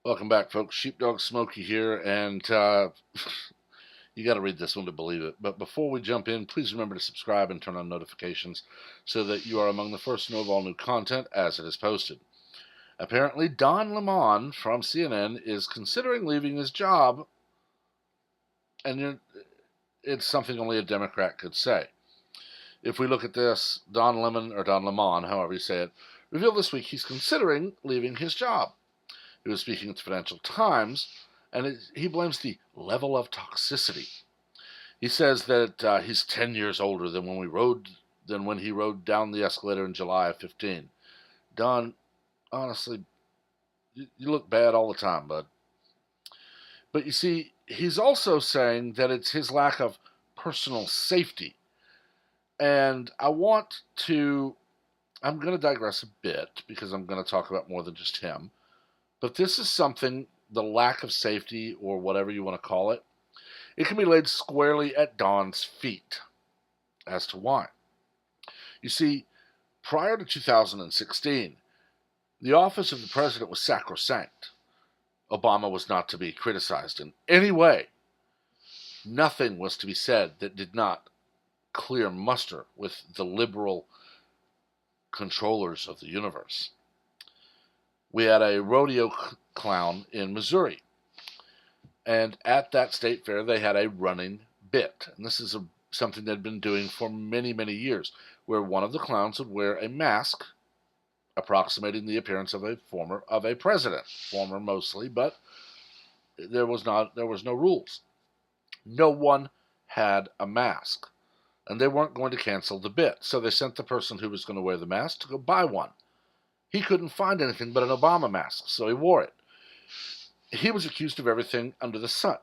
Welcome back, folks. Sheepdog Smokey here, and you got to read this one to believe it. But before we jump in, please remember to subscribe and turn on notifications so that you are among the first to know of all new content as it is posted. Apparently, Don Lemon from CNN is considering leaving his job, and it's something only a Democrat could say. If we look at this, Don Lemon, or Don Lemon, however you say it, revealed this week he's considering leaving his job. He was speaking at the Financial Times, and he blames the level of toxicity. He says that he's 10 years older than when he rode down the escalator in July of 15. Don, honestly, you look bad all the time, bud. But you see, he's also saying that it's his lack of personal safety. And I'm going to digress a bit because I'm going to talk about more than just him. But this is something, the lack of safety, or whatever you want to call it, it can be laid squarely at Don's feet. As to why. You see, prior to 2016, the office of the president was sacrosanct. Obama was not to be criticized in any way. Nothing was to be said that did not clear muster with the liberal controllers of the universe. We had a rodeo clown in Missouri. And at that state fair, they had a running bit. And this is something they'd been doing for many, many years, where one of the clowns would wear a mask approximating the appearance of a president. Former mostly, but there was no rules. No one had a mask. And they weren't going to cancel the bit. So they sent the person who was going to wear the mask to go buy one. He couldn't find anything but an Obama mask, so he wore it. He was accused of everything under the sun.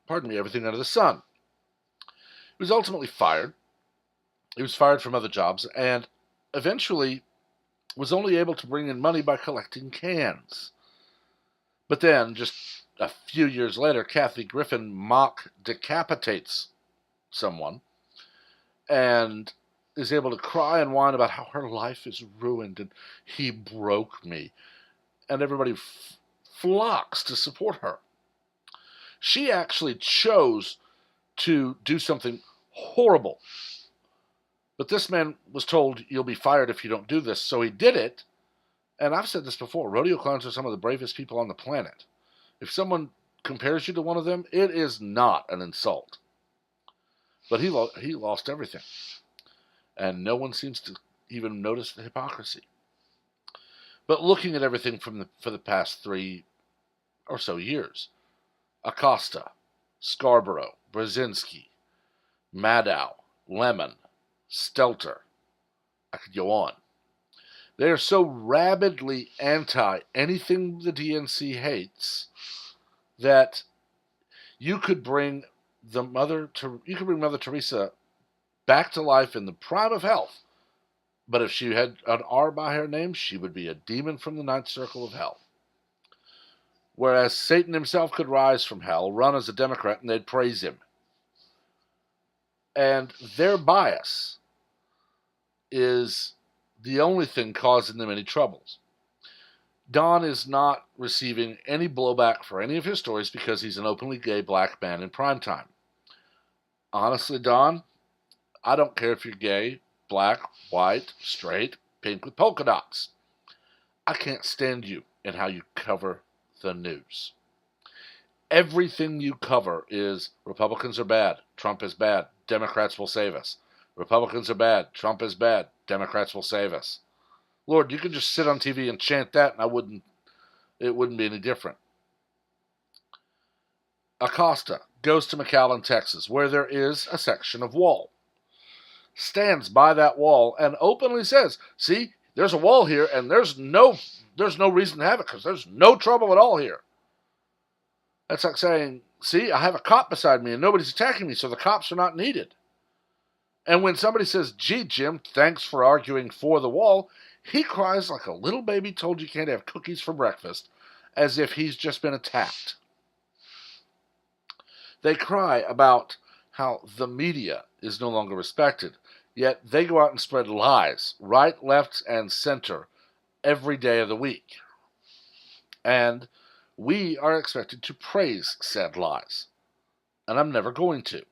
Everything under the sun. He was ultimately fired. He was fired from other jobs and eventually was only able to bring in money by collecting cans. But then, just a few years later, Kathy Griffin mock decapitates someone and is able to cry and whine about how her life is ruined and he broke me. And everybody flocks to support her. She actually chose to do something horrible. But this man was told, you'll be fired if you don't do this. So he did it. And I've said this before, rodeo clowns are some of the bravest people on the planet. If someone compares you to one of them, it is not an insult. But he lost everything. And no one seems to even notice the hypocrisy. But looking at everything for the past 3 or so years, Acosta, Scarborough, Brzezinski, Maddow, Lemon, Stelter, I could go on. They are so rabidly anti anything the DNC hates that you could bring Mother Teresa back to life in the prime of health. But if she had an R by her name, she would be a demon from the ninth circle of hell. Whereas Satan himself could rise from hell, run as a Democrat, and they'd praise him. And their bias is the only thing causing them any troubles. Don is not receiving any blowback for any of his stories because he's an openly gay black man in primetime. Honestly, Don, I don't care if you're gay, black, white, straight, pink with polka dots. I can't stand you and how you cover the news. Everything you cover is Republicans are bad, Trump is bad, Democrats will save us. Republicans are bad, Trump is bad, Democrats will save us. Lord, you could just sit on TV and chant that and it wouldn't be any different. Acosta goes to McAllen, Texas, where there is a section of wall. Stands by that wall and openly says, see, there's a wall here and there's no reason to have it because there's no trouble at all here. That's like saying, see, I have a cop beside me and nobody's attacking me, so the cops are not needed. And when somebody says, gee, Jim, thanks for arguing for the wall, he cries like a little baby told you can't have cookies for breakfast, as if he's just been attacked. They cry about how the media is no longer respected, yet they go out and spread lies, right, left, and center, every day of the week. And We are expected to praise said lies. And I'm never going to.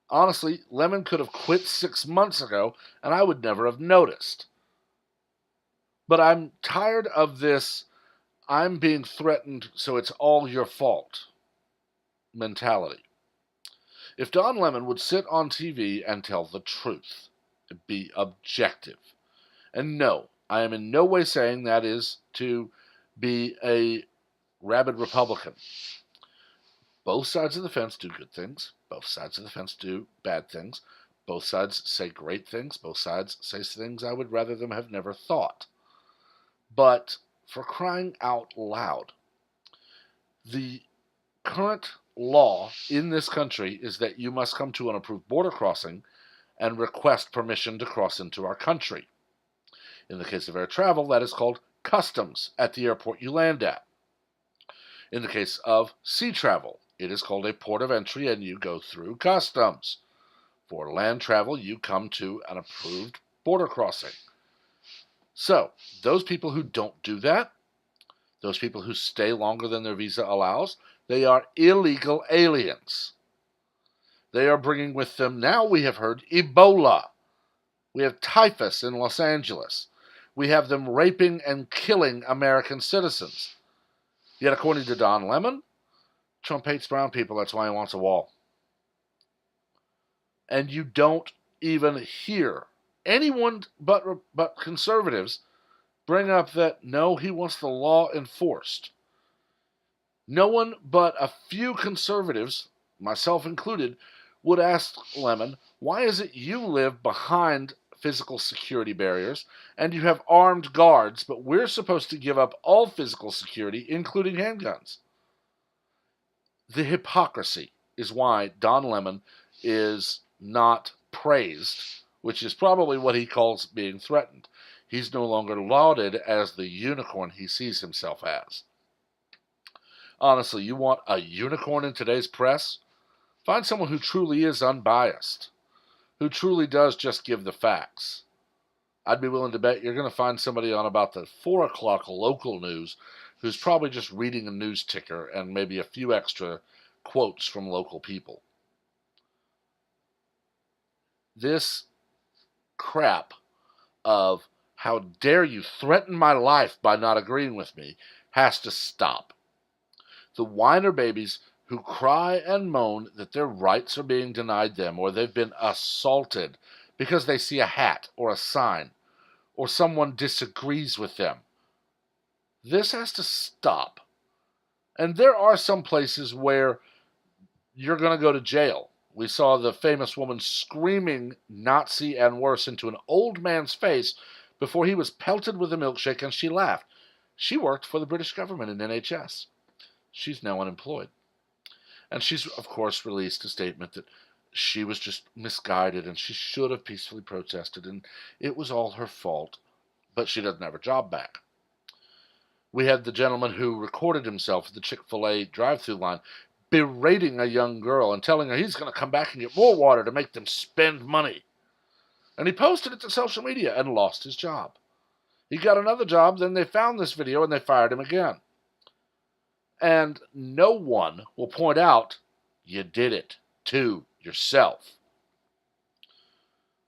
Honestly, Lemon could have quit 6 months ago, and I would never have noticed. But I'm tired of this I'm being threatened, so it's all your fault mentality. If Don Lemon would sit on TV and tell the truth, be objective. And no, I am in no way saying that is to be a rabid Republican. Both sides of the fence do good things. Both sides of the fence do bad things. Both sides say great things. Both sides say things I would rather them have never thought. But for crying out loud, the current law in this country is that you must come to an approved border crossing and request permission to cross into our country. In the case of air travel, that is called customs at the airport you land at. In the case of sea travel, it is called a port of entry and you go through customs. For land travel, you come to an approved border crossing. So, those people who don't do that, those people who stay longer than their visa allows, they are illegal aliens. They are bringing with them, now we have heard, Ebola. We have typhus in Los Angeles. We have them raping and killing American citizens. Yet according to Don Lemon, Trump hates brown people, that's why he wants a wall. And you don't even hear anyone but conservatives bring up that, no, he wants the law enforced. No one but a few conservatives, myself included, would ask Lemon, why is it you live behind physical security barriers and you have armed guards, but we're supposed to give up all physical security, including handguns? The hypocrisy is why Don Lemon is not praised, which is probably what he calls being threatened. He's no longer lauded as the unicorn he sees himself as. Honestly, you want a unicorn in today's press? Find someone who truly is unbiased, who truly does just give the facts. I'd be willing to bet you're going to find somebody on about the 4 o'clock local news who's probably just reading a news ticker and maybe a few extra quotes from local people. This crap of how dare you threaten my life by not agreeing with me has to stop. The whiner babies who cry and moan that their rights are being denied them or they've been assaulted because they see a hat or a sign or someone disagrees with them. This has to stop. And there are some places where you're going to go to jail. We saw the famous woman screaming Nazi and worse into an old man's face before he was pelted with a milkshake, and she laughed. She worked for the British government in NHS. She's now unemployed. And she's, of course, released a statement that she was just misguided and she should have peacefully protested and it was all her fault, but she doesn't have her job back. We had the gentleman who recorded himself at the Chick-fil-A drive-thru line berating a young girl and telling her he's going to come back and get more water to make them spend money. And he posted it to social media and lost his job. He got another job, then they found this video and they fired him again. And no one will point out you did it to yourself.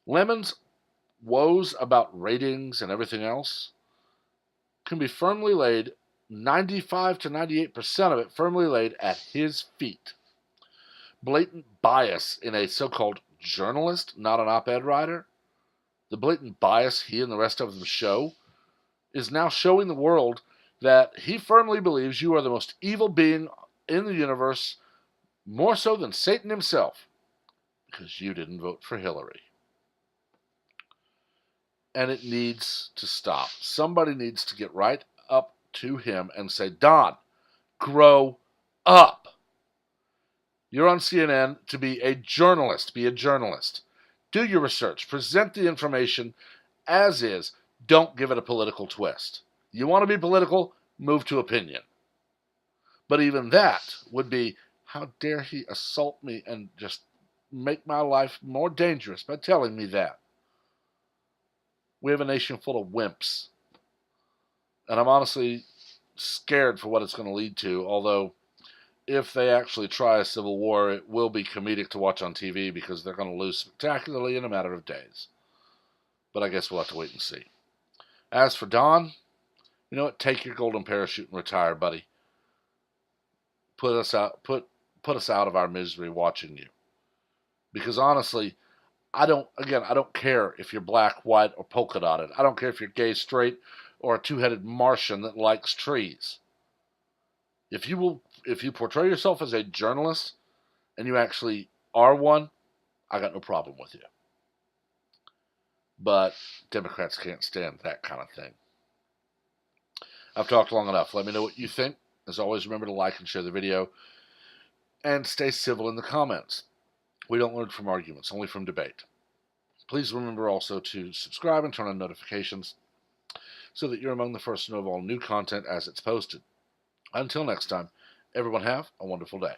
Lemon's woes about ratings and everything else can be firmly laid, 95 to 98% of it firmly laid at his feet. Blatant bias in a so-called journalist, not an op-ed writer, the blatant bias he and the rest of them show, is now showing the world that he firmly believes you are the most evil being in the universe, more so than Satan himself, because you didn't vote for Hillary. And it needs to stop. Somebody needs to get right up to him and say, Don, grow up. You're on CNN to be a journalist. Be a journalist. Do your research. Present the information as is. Don't give it a political twist. You want to be political? Move to opinion. But even that would be, how dare he assault me and just make my life more dangerous by telling me that. We have a nation full of wimps. And I'm honestly scared for what it's going to lead to, although if they actually try a civil war, it will be comedic to watch on TV because they're going to lose spectacularly in a matter of days. But I guess we'll have to wait and see. As for Don, you know what? Take your golden parachute and retire, buddy. Put us out of our misery watching you. Because honestly, I don't care if you're black, white, or polka dotted. I don't care if you're gay, straight, or a two-headed Martian that likes trees. If you portray yourself as a journalist and you actually are one, I got no problem with you. But Democrats can't stand that kind of thing. I've talked long enough. Let me know what you think. As always, remember to like and share the video. And stay civil in the comments. We don't learn from arguments, only from debate. Please remember also to subscribe and turn on notifications so that you're among the first to know of all new content as it's posted. Until next time, everyone have a wonderful day.